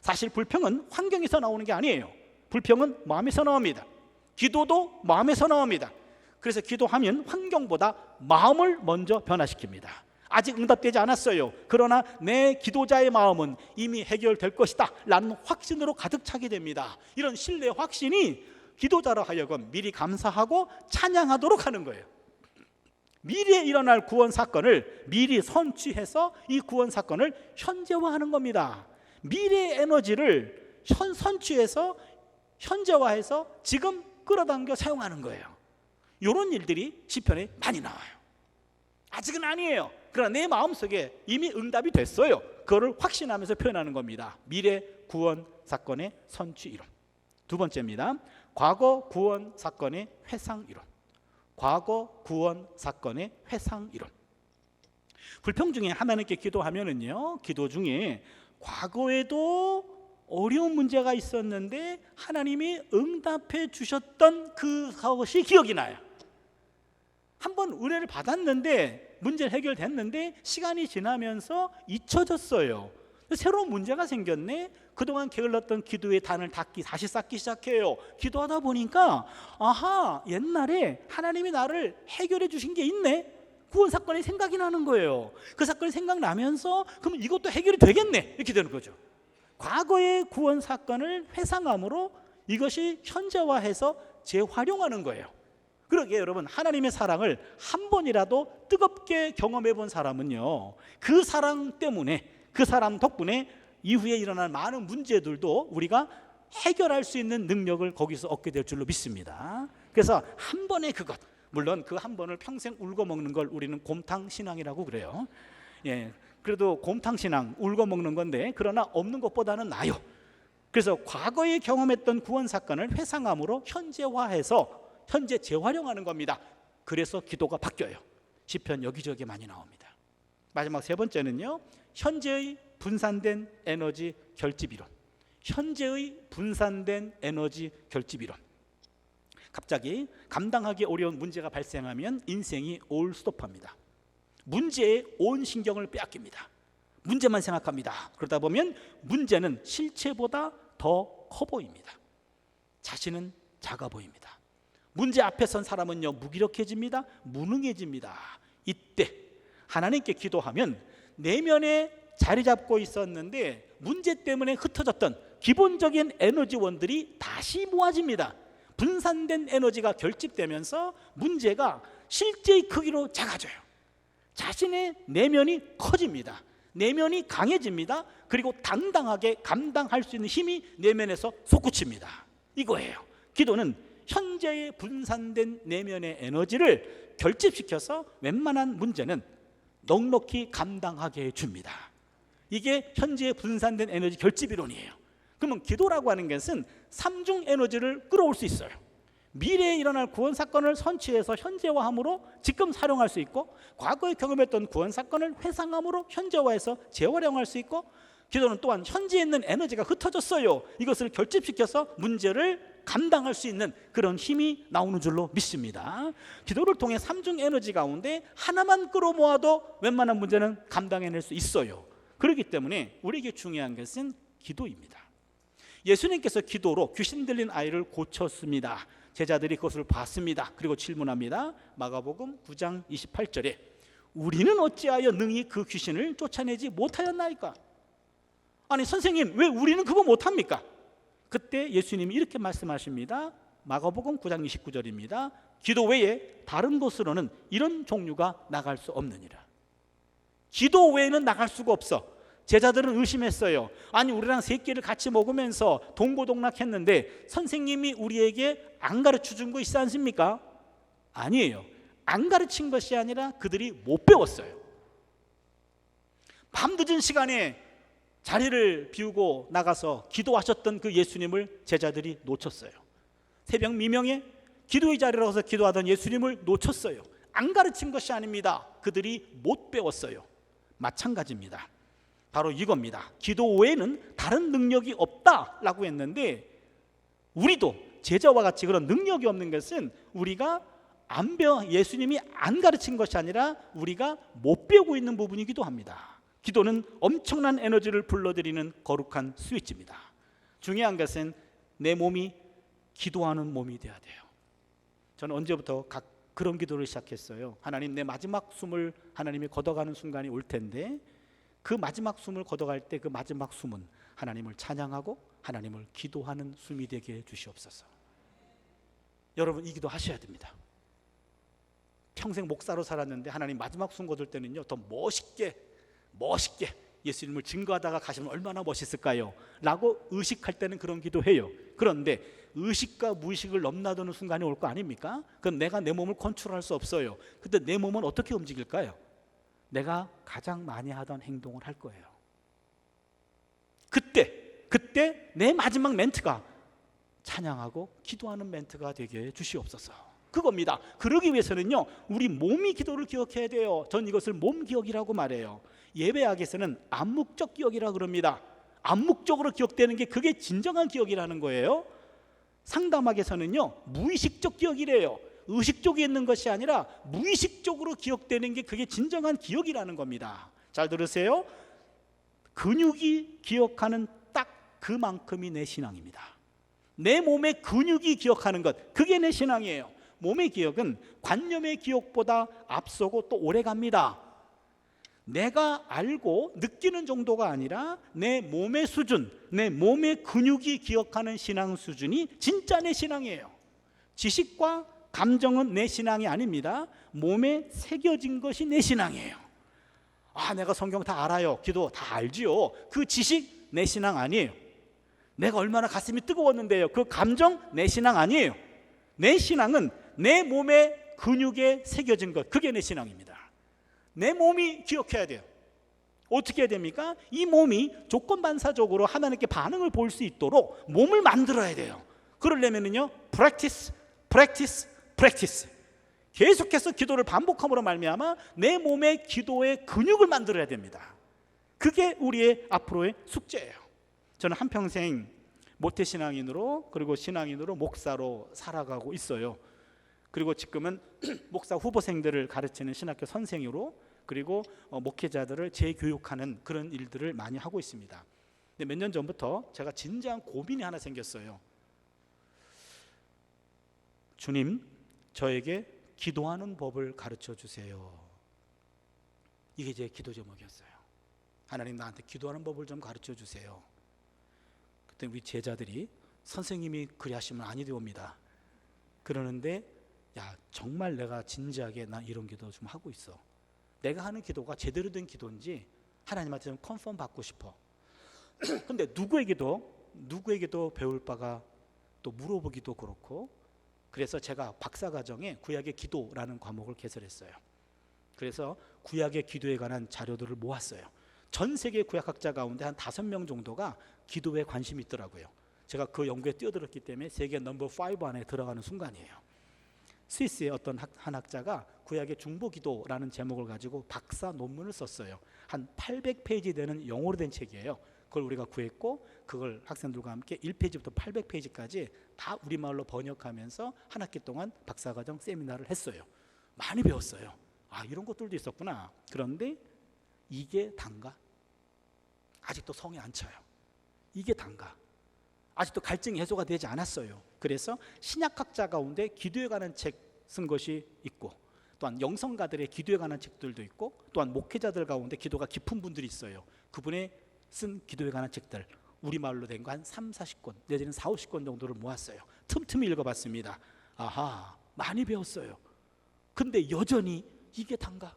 Speaker 2: 사실 불평은 환경에서 나오는 게 아니에요. 불평은 마음에서 나옵니다. 기도도 마음에서 나옵니다. 그래서 기도하면 환경보다 마음을 먼저 변화시킵니다. 아직 응답되지 않았어요. 그러나 내 기도자의 마음은 이미 해결될 것이다 라는 확신으로 가득 차게 됩니다. 이런 신뢰 확신이 기도자로 하여금 미리 감사하고 찬양하도록 하는 거예요. 미래에 일어날 구원 사건을 미리 선취해서 이 구원 사건을 현재화하는 겁니다. 미래의 에너지를 선취해서 현재화해서 지금 끌어당겨 사용하는 거예요. 이런 일들이 시편에 많이 나와요. 아직은 아니에요. 그러나 내 마음속에 이미 응답이 됐어요. 그거를 확신하면서 표현하는 겁니다. 미래 구원 사건의 선취 이론. 두 번째입니다. 과거 구원 사건의 회상 이론. 과거 구원 사건의 회상 이론. 불평 중에 하나님께 기도하면은요, 기도 중에 과거에도 어려운 문제가 있었는데 하나님이 응답해 주셨던 그것이 기억이 나요. 한번 은혜를 받았는데 문제를 해결됐는데 시간이 지나면서 잊혀졌어요. 새로운 문제가 생겼네. 그동안 게을렀던 기도의 단을 다시 쌓기 시작해요. 기도하다 보니까 아하, 옛날에 하나님이 나를 해결해 주신 게 있네. 구원 사건이 생각이 나는 거예요. 그 사건이 생각나면서 그럼 이것도 해결이 되겠네, 이렇게 되는 거죠. 과거의 구원 사건을 회상함으로 이것이 현재화해서 재활용하는 거예요. 그러게 여러분, 하나님의 사랑을 한 번이라도 뜨겁게 경험해 본 사람은요, 그 사랑 때문에, 그 사람 덕분에 이후에 일어날 많은 문제들도 우리가 해결할 수 있는 능력을 거기서 얻게 될 줄로 믿습니다. 그래서 한 번의 그것, 물론 그 한 번을 평생 울고 먹는 걸 우리는 곰탕 신앙이라고 그래요. 그래도 곰탕 신앙, 울고 먹는 건데 그러나 없는 것보다는 나아요. 그래서 과거에 경험했던 구원 사건을 회상함으로 현재화해서 현재 재활용하는 겁니다. 그래서 기도가 바뀌어요. 시편 여기저기 많이 나옵니다. 마지막 세 번째는요, 현재의 분산된 에너지 결집 이론. 현재의 분산된 에너지 결집 이론. 갑자기 감당하기 어려운 문제가 발생하면 인생이 올스톱합니다. 문제에 온 신경을 빼앗깁니다. 문제만 생각합니다. 그러다 보면 문제는 실체보다 더 커 보입니다. 자신은 작아 보입니다. 문제 앞에 선 사람은요, 무기력해집니다. 무능해집니다. 이때 하나님께 기도하면 내면에 자리 잡고 있었는데 문제 때문에 흩어졌던 기본적인 에너지원들이 다시 모아집니다. 분산된 에너지가 결집되면서 문제가 실제의 크기로 작아져요. 자신의 내면이 커집니다. 내면이 강해집니다. 그리고 당당하게 감당할 수 있는 힘이 내면에서 솟구칩니다. 이거예요. 기도는 현재의 분산된 내면의 에너지를 결집시켜서 웬만한 문제는 넉넉히 감당하게 해줍니다. 이게 현재의 분산된 에너지 결집 이론이에요. 그러면 기도라고 하는 것은 삼중 에너지를 끌어올 수 있어요. 미래에 일어날 구원 사건을 선취해서 현재화함으로 지금 사용할 수 있고, 과거에 경험했던 구원 사건을 회상함으로 현재화해서 재활용할 수 있고, 기도는 또한 현재에 있는 에너지가 흩어졌어요. 이것을 결집시켜서 문제를 감당할 수 있는 그런 힘이 나오는 줄로 믿습니다. 기도를 통해 삼중 에너지 가운데 하나만 끌어모아도 웬만한 문제는 감당해낼 수 있어요. 그렇기 때문에 우리에게 중요한 것은 기도입니다. 예수님께서 기도로 귀신 들린 아이를 고쳤습니다. 제자들이 그것을 봤습니다. 그리고 질문합니다. 마가복음 9장 28절에 우리는 어찌하여 능히 그 귀신을 쫓아내지 못하였나이까? 아니 선생님, 왜 우리는 그거 못합니까? 그때 예수님이 이렇게 말씀하십니다. 마가복음 9장 29절입니다. 기도 외에 다른 곳으로는 이런 종류가 나갈 수 없느니라. 기도 외에는 나갈 수가 없어. 제자들은 의심했어요. 아니 우리랑 세 끼를 같이 먹으면서 동고동락했는데 선생님이 우리에게 안 가르쳐 준 거 있지 않습니까? 아니에요. 안 가르친 것이 아니라 그들이 못 배웠어요. 밤늦은 시간에 자리를 비우고 나가서 기도하셨던 그 예수님을 제자들이 놓쳤어요. 새벽 미명에 기도의 자리로 가서 기도하던 예수님을 놓쳤어요. 안 가르친 것이 아닙니다. 그들이 못 배웠어요. 마찬가지입니다. 바로 이겁니다. 기도 외에는 다른 능력이 없다라고 했는데, 우리도 제자와 같이 그런 능력이 없는 것은 우리가 예수님이 안 가르친 것이 아니라 우리가 못 배우고 있는 부분이기도 합니다. 기도는 엄청난 에너지를 불러들이는 거룩한 스위치입니다. 중요한 것은 내 몸이 기도하는 몸이 돼야 돼요. 저는 언제부터 그런 기도를 시작했어요. 하나님, 내 마지막 숨을 하나님이 걷어가는 순간이 올 텐데 그 마지막 숨을 걷어갈 때 그 마지막 숨은 하나님을 찬양하고 하나님을 기도하는 숨이 되게 해 주시옵소서. 여러분, 이 기도 하셔야 됩니다. 평생 목사로 살았는데 하나님 마지막 숨 거둘 때는요, 더 멋있게 예수님을 증거하다가 가시면 얼마나 멋있을까요? 라고 의식할 때는 그런 기도해요. 그런데 의식과 무의식을 넘나드는 순간이 올 거 아닙니까? 그럼 내가 내 몸을 컨트롤할 수 없어요. 근데 내 몸은 어떻게 움직일까요? 내가 가장 많이 하던 행동을 할 거예요. 그때 내 마지막 멘트가 찬양하고 기도하는 멘트가 되게 해주시옵소서. 그겁니다. 그러기 위해서는요, 우리 몸이 기도를 기억해야 돼요. 전 이것을 몸 기억이라고 말해요. 예배학에서는 암묵적 기억이라고 그럽니다. 암묵적으로 기억되는 게 그게 진정한 기억이라는 거예요. 상담학에서는요, 무의식적 기억이래요. 의식적에 있는 것이 아니라 무의식적으로 기억되는 게 그게 진정한 기억이라는 겁니다. 잘 들으세요. 근육이 기억하는 딱 그만큼이 내 신앙입니다. 내 몸의 근육이 기억하는 것, 그게 내 신앙이에요. 몸의 기억은 관념의 기억보다 앞서고 또 오래 갑니다. 내가 알고 느끼는 정도가 아니라 내 몸의 수준, 내 몸의 근육이 기억하는 신앙 수준이 진짜 내 신앙이에요. 지식과 감정은 내 신앙이 아닙니다. 몸에 새겨진 것이 내 신앙이에요. 아, 내가 성경 다 알아요. 기도 다 알지요. 그 지식 내 신앙 아니에요. 내가 얼마나 가슴이 뜨거웠는데요. 그 감정 내 신앙 아니에요. 내 신앙은 내 몸의 근육에 새겨진 것, 그게 내 신앙입니다. 내 몸이 기억해야 돼요. 어떻게 해야 됩니까? 이 몸이 조건반사적으로 하나님께 반응을 볼 수 있도록 몸을 만들어야 돼요. 그러려면요, practice. 계속해서 기도를 반복함으로 말미암아 내 몸의 기도의 근육을 만들어야 됩니다. 그게 우리의 앞으로의 숙제예요. 저는 한평생 모태신앙인으로, 그리고 신앙인으로, 목사로 살아가고 있어요. 그리고 지금은 목사 후보생들을 가르치는 신학교 선생으로, 그리고 목회자들을 재교육하는 그런 일들을 많이 하고 있습니다. 근데 몇 년 전부터 제가 진지한 고민이 하나 생겼어요. 주님, 저에게 기도하는 법을 가르쳐 주세요. 이게 제 기도 제목이었어요. 하나님, 나한테 기도하는 법을 좀 가르쳐 주세요. 그때 우리 제자들이 선생님이 그리 하시면 아니 되옵니다. 그러는데, 야, 정말 내가 진지하게 나 이런 기도 좀 하고 있어. 내가 하는 기도가 제대로 된 기도인지 하나님한테 좀 컨펌 받고 싶어. 근데 누구에게도 배울 바가 또 물어보기도 그렇고, 그래서 제가 박사과정에 구약의 기도라는 과목을 개설했어요. 그래서 구약의 기도에 관한 자료들을 모았어요. 전 세계 구약학자 가운데 한 5명 정도가 기도에 관심이 있더라고요. 제가 그 연구에 뛰어들었기 때문에 세계 넘버 5 안에 들어가는 순간이에요. 스위스의 어떤 한 학자가 구약의 중보기도라는 제목을 가지고 박사 논문을 썼어요. 한 800페이지 되는 영어로 된 책이에요. 그걸 우리가 구했고, 그걸 학생들과 함께 1페이지부터 800페이지까지 다 우리말로 번역하면서 한 학기 동안 박사과정 세미나를 했어요. 많이 배웠어요. 아, 이런 것들도 있었구나. 그런데 이게 단가? 아직도 성에 안 차요. 이게 단가? 아직도 갈증이 해소가 되지 않았어요. 그래서 신약학자 가운데 기도에 관한 책 쓴 것이 있고, 또한 영성가들의 기도에 관한 책들도 있고, 또한 목회자들 가운데 기도가 깊은 분들이 있어요. 그분의 쓴 기도에 관한 책들 우리말로 된 거 한 30-40권 내지는 40-50권 정도를 모았어요. 틈틈이 읽어봤습니다. 아하, 많이 배웠어요. 근데 여전히 이게 단가?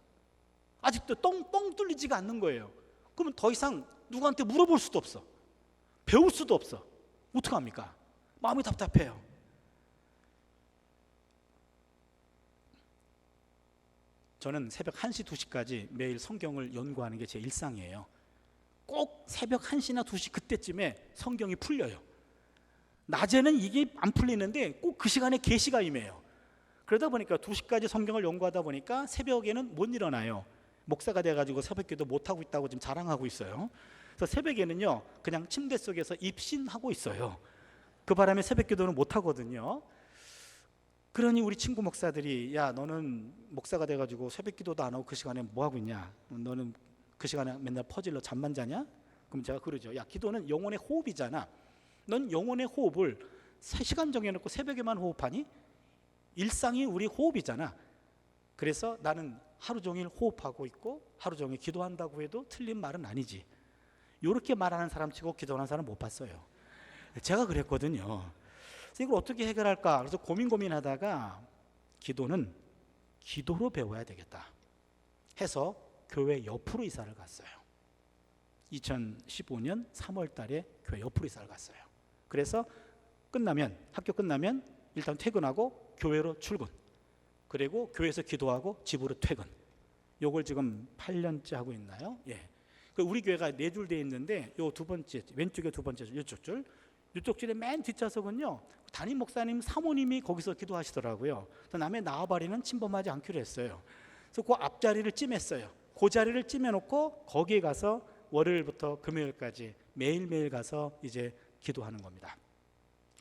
Speaker 2: 아직도 뻥 뚫리지가 않는 거예요. 그러면 더 이상 누구한테 물어볼 수도 없어. 배울 수도 없어. 어떡합니까? 마음이 답답해요. 저는 새벽 1시, 2시까지 매일 성경을 연구하는 게 제 일상이에요. 꼭 새벽 1시나 2시 그때쯤에 성경이 풀려요. 낮에는 이게 안 풀리는데 꼭 그 시간에 계시가 임해요. 그러다 보니까 2시까지 성경을 연구하다 보니까 새벽에는 못 일어나요. 목사가 돼가지고 새벽기도 못하고 있다고 지금 자랑하고 있어요. 그래서 새벽에는요, 그냥 침대 속에서 입신하고 있어요. 그 바람에 새벽기도는 못하거든요. 그러니 우리 친구 목사들이, 야, 너는 목사가 돼가지고 새벽기도도 안 하고 그 시간에 뭐 하고 있냐? 너는 그 시간에 맨날 퍼질러 잠만 자냐? 그럼 제가 그러죠. 야, 기도는 영혼의 호흡이잖아. 넌 영혼의 호흡을 3시간 정해놓고 새벽에만 호흡하니? 일상이 우리 호흡이잖아. 그래서 나는 하루 종일 호흡하고 있고 하루 종일 기도한다고 해도 틀린 말은 아니지. 이렇게 말하는 사람 치고 기도하는 사람 못 봤어요. 제가 그랬거든요. 그래서 이걸 어떻게 해결할까? 그래서 고민하다가 기도는 기도로 배워야 되겠다 해서 교회 옆으로 이사를 갔어요. 2015년 3월 달에 교회 옆으로 이사를 갔어요. 그래서 학교 끝나면 일단 퇴근하고 교회로 출근, 그리고 교회에서 기도하고 집으로 퇴근, 요걸 지금 8년째 하고 있나요? 예. 그 우리 교회가 4줄 돼 있는데 요 두 번째 왼쪽에 두 번째 줄 이쪽 줄 이쪽 줄의 맨 뒷좌석은요 담임 목사님 사모님이 거기서 기도하시더라고요. 그래서 남의 나와바리는 침범하지 않기로 했어요. 그래서 그 앞자리를 찜했어요. 그 자리를 찜해놓고 거기에 가서 월요일부터 금요일까지 매일매일 가서 이제 기도하는 겁니다.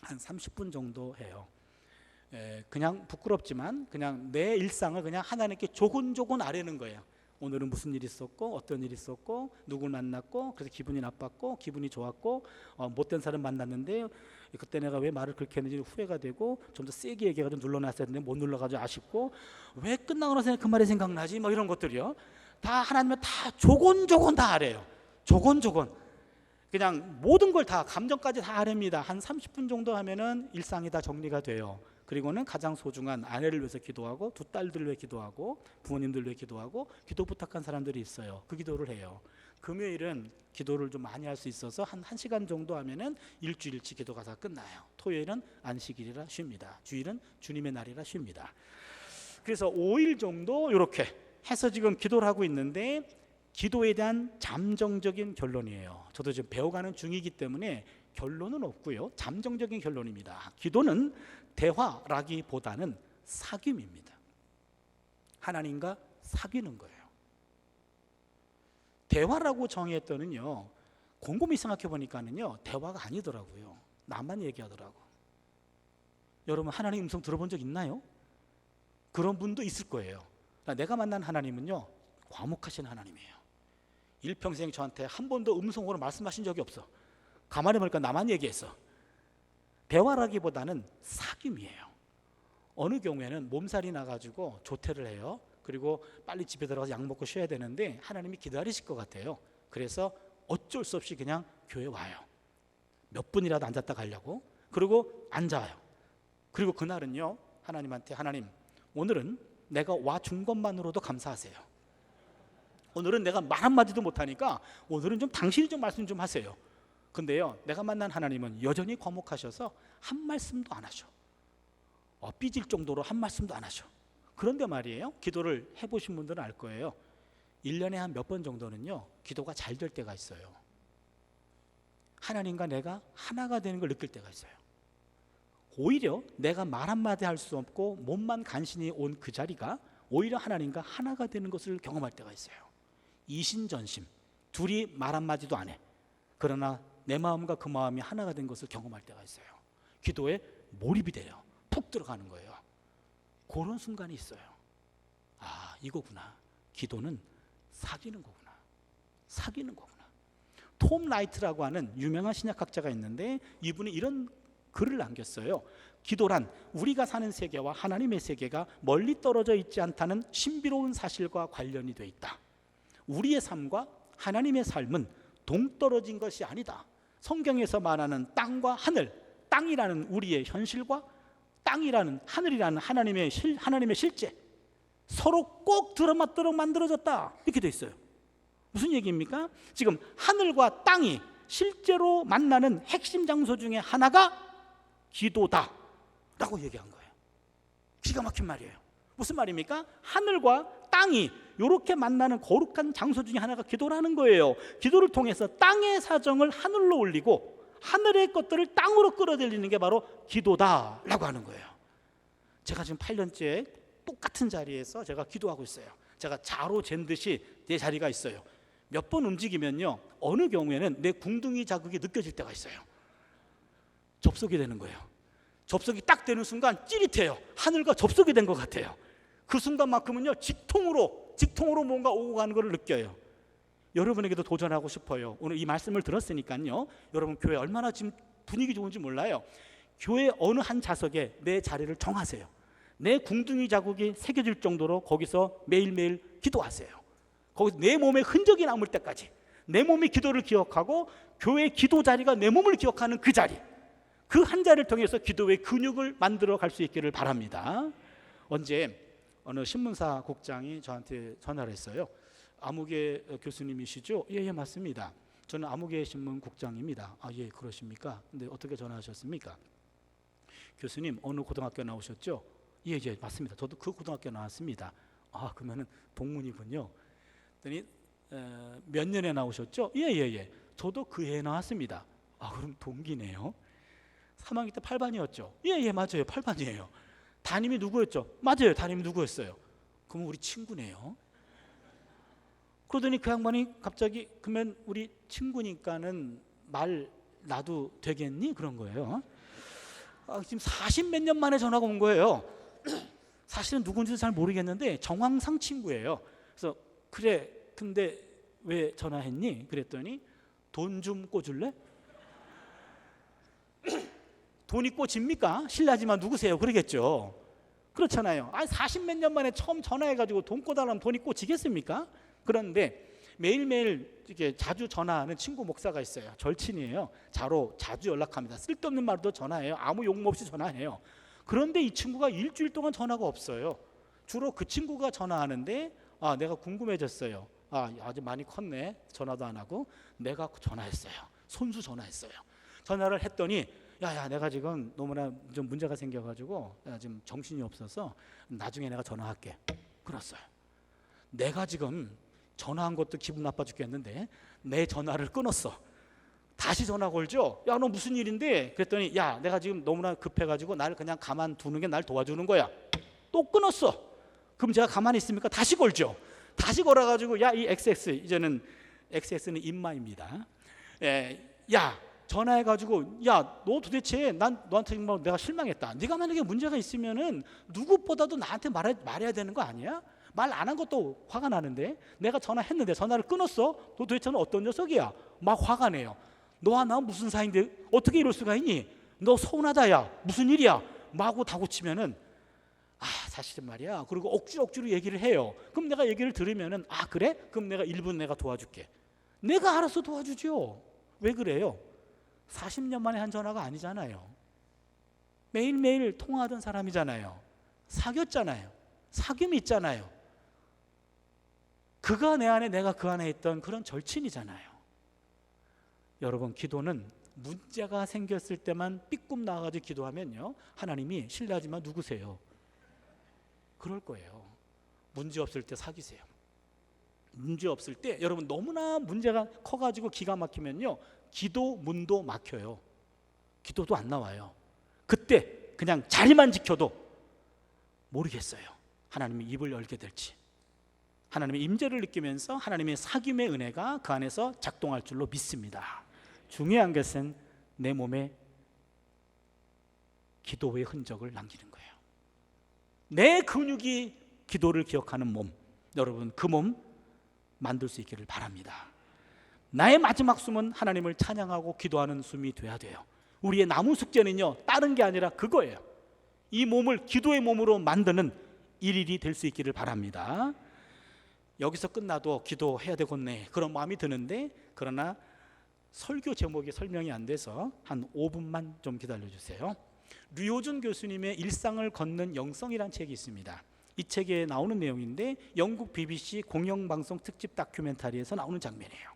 Speaker 2: 한 30분 정도 해요. 그냥 부끄럽지만 그냥 내 일상을 그냥 하나님께 조곤조곤 아뢰는 거예요. 오늘은 무슨 일이 있었고 어떤 일이 있었고 누굴 만났고 그래서 기분이 나빴고 기분이 좋았고 못된 사람 만났는데 그때 내가 왜 말을 그렇게 했는지 후회가 되고 좀 더 세게 얘기해가지고 눌러놨어야 했는데 못 눌러가지고 아쉽고 왜 끝나고 나서 그 말이 생각나지 뭐 이런 것들이요. 다 하나님은 다 조곤조곤 다 아래요. 조곤조곤 그냥 모든 걸 다 감정까지 다 아랩니다. 한 30분 정도 하면은 일상이 다 정리가 돼요. 그리고는 가장 소중한 아내를 위해서 기도하고 두 딸들을 위해 기도하고 부모님들을 위해 기도하고 기도 부탁한 사람들이 있어요. 그 기도를 해요. 금요일은 기도를 좀 많이 할 수 있어서 한 1시간 정도 하면은 일주일치 기도가 다 끝나요. 토요일은 안식일이라 쉽니다. 주일은 주님의 날이라 쉽니다. 그래서 5일 정도 이렇게 해서 지금 기도를 하고 있는데 기도에 대한 잠정적인 결론이에요. 저도 지금 배워가는 중이기 때문에 결론은 없고요. 잠정적인 결론입니다. 기도는 대화라기보다는 사귐입니다. 하나님과 사귀는 거예요. 대화라고 정의했더니요 곰곰이 생각해 보니까는요 대화가 아니더라고요. 나만 얘기하더라고. 여러분 하나님 음성 들어본 적 있나요? 그런 분도 있을 거예요. 내가 만난 하나님은요 과묵하신 하나님이에요. 일평생 저한테 한 번도 음성으로 말씀하신 적이 없어. 가만히 보니까 나만 얘기했어. 대화라기보다는 사귐이에요. 어느 경우에는 몸살이 나가지고 조퇴를 해요. 그리고 빨리 집에 들어가서 약 먹고 쉬어야 되는데 하나님이 기다리실 것 같아요. 그래서 어쩔 수 없이 그냥 교회 와요. 몇 분이라도 앉았다 가려고. 그리고 앉아요. 그리고 그날은요 하나님한테 하나님 오늘은 내가 와준 것만으로도 감사하세요. 오늘은 내가 말 한마디도 못하니까 오늘은 좀 당신이 좀 말씀 좀 하세요. 근데요 내가 만난 하나님은 여전히 과묵하셔서 한 말씀도 안 하셔. 삐질 정도로 한 말씀도 안 하셔. 그런데 말이에요 기도를 해보신 분들은 알 거예요. 1년에 한 몇 번 정도는요 기도가 잘 될 때가 있어요. 하나님과 내가 하나가 되는 걸 느낄 때가 있어요. 오히려 내가 말 한마디 할 수 없고 몸만 간신히 온 그 자리가 오히려 하나님과 하나가 되는 것을 경험할 때가 있어요. 이신전심 둘이 말 한마디도 안 해. 그러나 내 마음과 그 마음이 하나가 된 것을 경험할 때가 있어요. 기도에 몰입이 돼요. 푹 들어가는 거예요. 그런 순간이 있어요. 아 이거구나. 기도는 사귀는 거구나. 사귀는 거구나. 톰 라이트라고 하는 유명한 신약학자가 있는데 이분이 이런 글을 남겼어요. 기도란 우리가 사는 세계와 하나님의 세계가 멀리 떨어져 있지 않다는 신비로운 사실과 관련이 돼 있다. 우리의 삶과 하나님의 삶은 동떨어진 것이 아니다. 성경에서 말하는 땅과 하늘, 땅이라는 우리의 현실과 땅이라는 하늘이라는 하나님의 실제 서로 꼭 들어맞도록 만들어졌다. 이렇게 돼 있어요. 무슨 얘기입니까? 지금 하늘과 땅이 실제로 만나는 핵심 장소 중에 하나가 기도다 라고 얘기한 거예요. 기가 막힌 말이에요. 무슨 말입니까? 하늘과 땅이 이렇게 만나는 거룩한 장소 중에 하나가 기도라는 거예요. 기도를 통해서 땅의 사정을 하늘로 올리고 하늘의 것들을 땅으로 끌어들이는 게 바로 기도다라고 하는 거예요. 제가 지금 8년째 똑같은 자리에서 제가 기도하고 있어요. 제가 자로 잰 듯이 내 자리가 있어요. 몇 번 움직이면요 어느 경우에는 내 궁둥이 자국이 느껴질 때가 있어요. 접속이 되는 거예요. 접속이 딱 되는 순간 찌릿해요. 하늘과 접속이 된 것 같아요. 그 순간만큼은요 직통으로 뭔가 오고 가는 것을 느껴요. 여러분에게도 도전하고 싶어요. 오늘 이 말씀을 들었으니까요 여러분 교회 얼마나 지금 분위기 좋은지 몰라요. 교회 어느 한 좌석에 내 자리를 정하세요. 내 궁둥이 자국이 새겨질 정도로 거기서 매일매일 기도하세요. 거기서 내 몸에 흔적이 남을 때까지 내 몸이 기도를 기억하고 교회 기도 자리가 내 몸을 기억하는 그 자리, 그 한 자리를 통해서 기도의 근육을 만들어 갈 수 있기를 바랍니다. 언제 어느 신문사 국장이 저한테 전화를 했어요. 아무개 교수님이시죠? 예, 맞습니다. 저는 아무개 신문 국장입니다. 아, 예, 그러십니까? 근데 어떻게 전화하셨습니까? 교수님, 어느 고등학교 나오셨죠? 예, 맞습니다. 저도 그 고등학교 나왔습니다. 아, 그러면은 동문이군요. 그랬더니 몇 년에 나오셨죠? 예. 저도 그 해에 나왔습니다. 아, 그럼 동기네요. 3학기 때 8반이었죠? 예, 맞아요. 8반이에요. 담임이 누구였죠? 맞아요. 담임이 누구였어요? 그럼 우리 친구네요. 그러더니 그 양반이 갑자기 그러면 우리 친구니까는 말 놔도 되겠니? 그런 거예요. 지금 40 몇 년 만에 전화가 온 거예요. 사실은 누군지는 잘 모르겠는데 정황상 친구예요. 그래서 그래, 근데 왜 전화했니? 그랬더니 돈 좀 꿔줄래? 돈이 꽂힙니까? 실례지만 누구세요? 그러겠죠. 그렇잖아요. 40 몇 년 만에 처음 전화해가지고 돈 꿔달라면 돈이 꽂히겠습니까? 그런데 매일매일 이렇게 자주 전화하는 친구 목사가 있어요. 절친이에요. 자주 연락합니다. 쓸데없는 말도 전화해요. 아무 욕심 없이 전화해요. 그런데 이 친구가 일주일 동안 전화가 없어요. 주로 그 친구가 전화하는데 내가 궁금해졌어요. 아주 많이 컸네. 전화도 안 하고. 내가 전화했어요. 손수 전화했어요. 전화를 했더니 야, 내가 지금 너무나 좀 문제가 생겨가지고 지금 정신이 없어서 나중에 내가 전화할게. 그랬어요. 내가 지금 전화한 것도 기분 나빠 죽겠는데 내 전화를 끊었어. 다시 전화 걸죠. 야, 너 무슨 일인데? 그랬더니 야, 내가 지금 너무나 급해가지고 날 그냥 가만두는 게 날 도와주는 거야. 또 끊었어. 그럼 제가 가만히 있습니까? 다시 걸죠. 다시 걸어가지고 야, 이 XX, 이제는 XX는 인마입니다. 야, 전화해가지고 야, 너 도대체 난 너한테 정말 내가 실망했다. 네가 만약에 문제가 있으면은 누구보다도 나한테 말해야 되는 거 아니야? 말 안 한 것도 화가 나는데 내가 전화했는데 전화를 끊었어. 너 도대체는 어떤 녀석이야? 막 화가 내요. 너와 나 무슨 사이인데 어떻게 이럴 수가 있니? 너 서운하다. 야, 무슨 일이야? 마구 다고치면은 사실은 말이야. 그리고 억지로 얘기를 해요. 그럼 내가 얘기를 들으면은 그래? 그럼 내가 1분 내가 도와줄게. 내가 알아서 도와주죠. 왜 그래요? 40년 만에 한 전화가 아니잖아요. 매일매일 통화하던 사람이잖아요. 사귀었잖아요. 사귐이 있잖아요. 그가 내 안에 내가 그 안에 있던 그런 절친이잖아요. 여러분, 기도는 문제가 생겼을 때만 삐꿈 나와가지고 기도하면요, 하나님이 실례하지만 누구세요? 그럴 거예요. 문제 없을 때 사귀세요. 문제 없을 때 여러분 너무나 문제가 커가지고 기가 막히면요, 기도 문도 막혀요. 기도도 안 나와요. 그때 그냥 자리만 지켜도 모르겠어요. 하나님이 입을 열게 될지. 하나님의 임재를 느끼면서 하나님의 사귐의 은혜가 그 안에서 작동할 줄로 믿습니다. 중요한 것은 내 몸에 기도의 흔적을 남기는 거예요. 내 근육이 기도를 기억하는 몸, 여러분 그 몸 만들 수 있기를 바랍니다. 나의 마지막 숨은 하나님을 찬양하고 기도하는 숨이 돼야 돼요. 우리의 남은 숙제는요, 다른 게 아니라 그거예요. 이 몸을 기도의 몸으로 만드는 일일이 될 수 있기를 바랍니다. 여기서 끝나도 기도해야 되겠네, 그런 마음이 드는데, 그러나 설교 제목이 설명이 안 돼서 한 5분만 좀 기다려 주세요. 류호준 교수님의 일상을 걷는 영성이라는 책이 있습니다. 이 책에 나오는 내용인데 영국 BBC 공영방송 특집 다큐멘터리에서 나오는 장면이에요.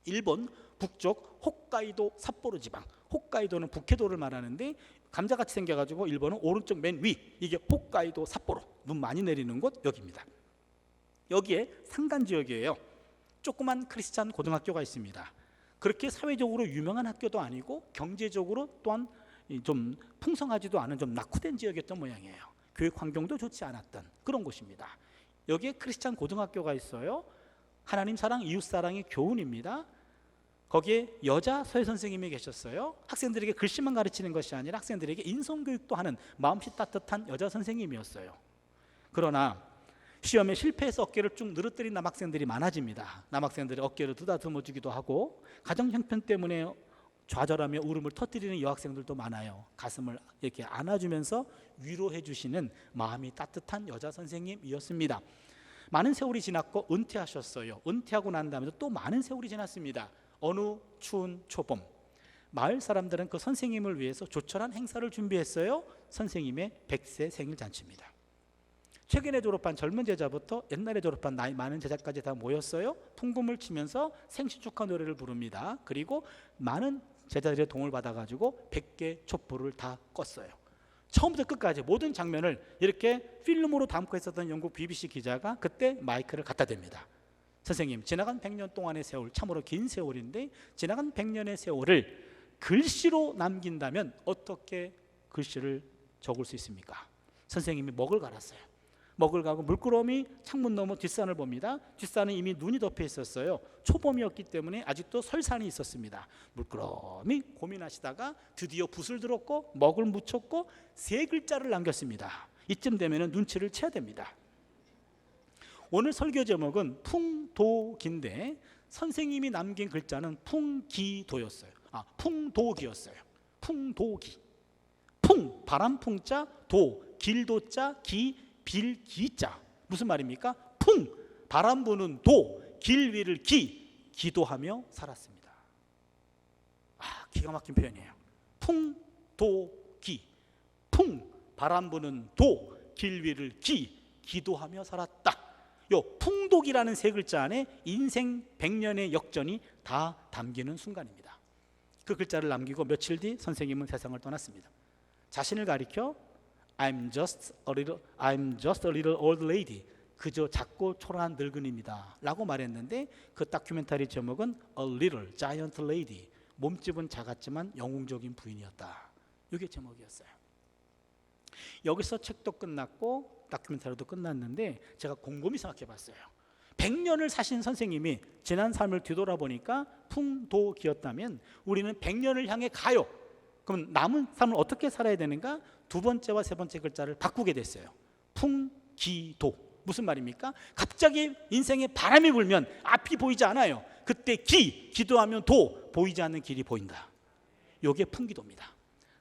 Speaker 2: 일본 북쪽 홋카이도 삿포로 지방, 홋카이도는 북해도를 말하는데 감자같이 생겨가지고 일본은 오른쪽 맨 위, 이게 홋카이도 삿포로, 눈 많이 내리는 곳 여기입니다. 여기에 산간지역이에요. 조그만 크리스찬 고등학교가 있습니다. 그렇게 사회적으로 유명한 학교도 아니고 경제적으로 또한 좀 풍성하지도 않은 좀 낙후된 지역이었던 모양이에요. 교육 환경도 좋지 않았던 그런 곳입니다. 여기에 크리스찬 고등학교가 있어요. 하나님 사랑, 이웃 사랑의 교훈입니다. 거기에 여자 서예 선생님이 계셨어요. 학생들에게 글씨만 가르치는 것이 아니라 학생들에게 인성교육도 하는 마음씨 따뜻한 여자 선생님이었어요. 그러나 시험에 실패해서 어깨를 쭉 늘어뜨린 남학생들이 많아집니다. 남학생들이 어깨를 쓰다듬어 주기도 하고 가정 형편 때문에 좌절하며 울음을 터뜨리는 여학생들도 많아요. 가슴을 이렇게 안아주면서 위로해 주시는 마음이 따뜻한 여자 선생님이었습니다. 많은 세월이 지났고 은퇴하셨어요. 은퇴하고 난 다음에 또 많은 세월이 지났습니다. 어느 추운 초봄, 마을 사람들은 그 선생님을 위해서 조촐한 행사를 준비했어요. 선생님의 100세 생일 잔치입니다. 최근에 졸업한 젊은 제자부터 옛날에 졸업한 나이 많은 제자까지 다 모였어요. 통금을 치면서 생신 축하 노래를 부릅니다. 그리고 많은 제자들의 도움을 받아가지고 100개 촛불을 다 껐어요. 처음부터 끝까지 모든 장면을 이렇게 필름으로 담고 있었던 영국 BBC 기자가 그때 마이크를 갖다 댑니다. 선생님, 지나간 100년 동안의 세월, 참으로 긴 세월인데 지나간 100년의 세월을 글씨로 남긴다면 어떻게 글씨를 적을 수 있습니까? 선생님이 먹을 갈았어요. 먹을 가고 물끄러미 창문 너머 뒷산을 봅니다. 뒷산은 이미 눈이 덮여 있었어요. 초봄이었기 때문에 아직도 설산이 있었습니다. 물끄러미 고민하시다가 드디어 붓을 들었고 먹을 묻혔고 3글자를 남겼습니다. 이쯤 되면 눈치를 채야 됩니다. 오늘 설교 제목은 풍도기인데 선생님이 남긴 글자는 풍기도였어요. 풍도기였어요. 풍도기. 풍, 바람 풍자, 도, 길도자, 기, 빌기자. 무슨 말입니까? 풍, 바람 부는 도, 길 위를 기도하며 살았습니다. 기가 막힌 표현이에요. 풍, 도, 기. 풍, 바람 부는 도, 길 위를 기도하며 살았다. 요 풍독이라는 3글자 안에 인생 100년의 역전이 다 담기는 순간입니다. 그 글자를 남기고 며칠 뒤 선생님은 세상을 떠났습니다. 자신을 가리켜 I'm just a little old lady. 그저 작고 초라한 늙은입니다 라고 말했는데 그 다큐멘터리 제목은 A little giant lady. 몸집은 작았지만 영웅적인 부인이었다. 이게 제목이었어요. 여기서 책도 끝났고 다큐멘터리도 끝났는데 제가 곰곰이 생각해 봤어요. 100년을 사신 선생님이 지난 삶을 뒤돌아보니까 풍도기였다면 우리는 100년을 향해 가요. 그럼 남은 삶을 어떻게 살아야 되는가? 2번째와 3번째 글자를 바꾸게 됐어요. 풍기도. 무슨 말입니까? 갑자기 인생에 바람이 불면 앞이 보이지 않아요. 그때 기도하면 도, 보이지 않는 길이 보인다. 이게 풍기도입니다.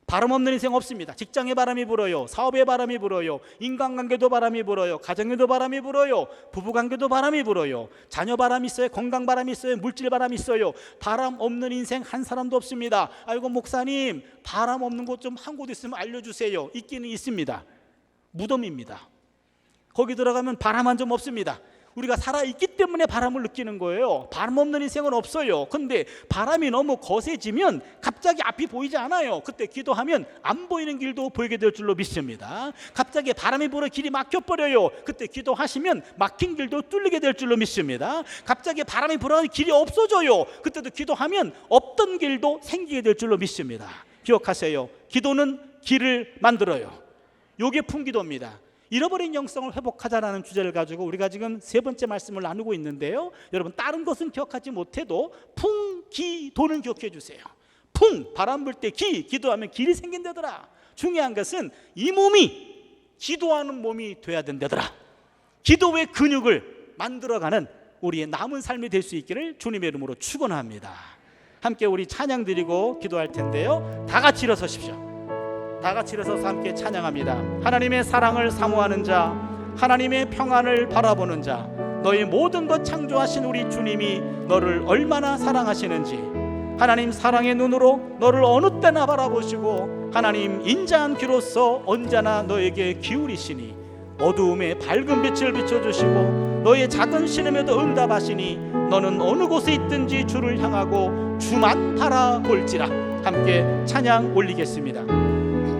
Speaker 2: 바람 없는 인생 없습니다. 직장에 바람이 불어요. 사업에 바람이 불어요. 인간관계도 바람이 불어요. 가정에도 바람이 불어요. 부부관계도 바람이 불어요. 자녀 바람이 있어요. 건강 바람이 있어요. 물질 바람이 있어요. 바람 없는 인생 한 사람도 없습니다. 아이고 목사님, 바람 없는 곳 좀 한 곳 있으면 알려주세요. 있기는 있습니다. 무덤입니다. 거기 들어가면 바람 한 점 없습니다. 우리가 살아있기 때문에 바람을 느끼는 거예요. 바람 없는 인생은 없어요. 근데 바람이 너무 거세지면 갑자기 앞이 보이지 않아요. 그때 기도하면 안 보이는 길도 보이게 될 줄로 믿습니다. 갑자기 바람이 불어 길이 막혀버려요. 그때 기도하시면 막힌 길도 뚫리게 될 줄로 믿습니다. 갑자기 바람이 불어 길이 없어져요. 그때도 기도하면 없던 길도 생기게 될 줄로 믿습니다. 기억하세요. 기도는 길을 만들어요. 이게 풍기도입니다. 잃어버린 영성을 회복하자라는 주제를 가지고 우리가 지금 3번째 말씀을 나누고 있는데요. 여러분 다른 것은 기억하지 못해도 풍기도는 기억해 주세요. 풍, 바람 불 때 기도하면 길이 생긴다더라. 중요한 것은 이 몸이 기도하는 몸이 돼야 된다더라. 기도의 근육을 만들어가는 우리의 남은 삶이 될 수 있기를 주님의 이름으로 축원합니다. 함께 우리 찬양 드리고 기도할 텐데요. 다 같이 일어서십시오. 다 같이 일어서서 함께 찬양합니다. 하나님의 사랑을 사모하는 자, 하나님의 평안을 바라보는 자, 너희 모든 것 창조하신 우리 주님이 너를 얼마나 사랑하시는지, 하나님 사랑의 눈으로 너를 어느 때나 바라보시고 하나님 인자한 귀로서 언제나 너에게 기울이시니 어두움에 밝은 빛을 비춰주시고 너의 작은 신음에도 응답하시니 너는 어느 곳에 있든지 주를 향하고 주만 바라볼지라. 함께 찬양 올리겠습니다.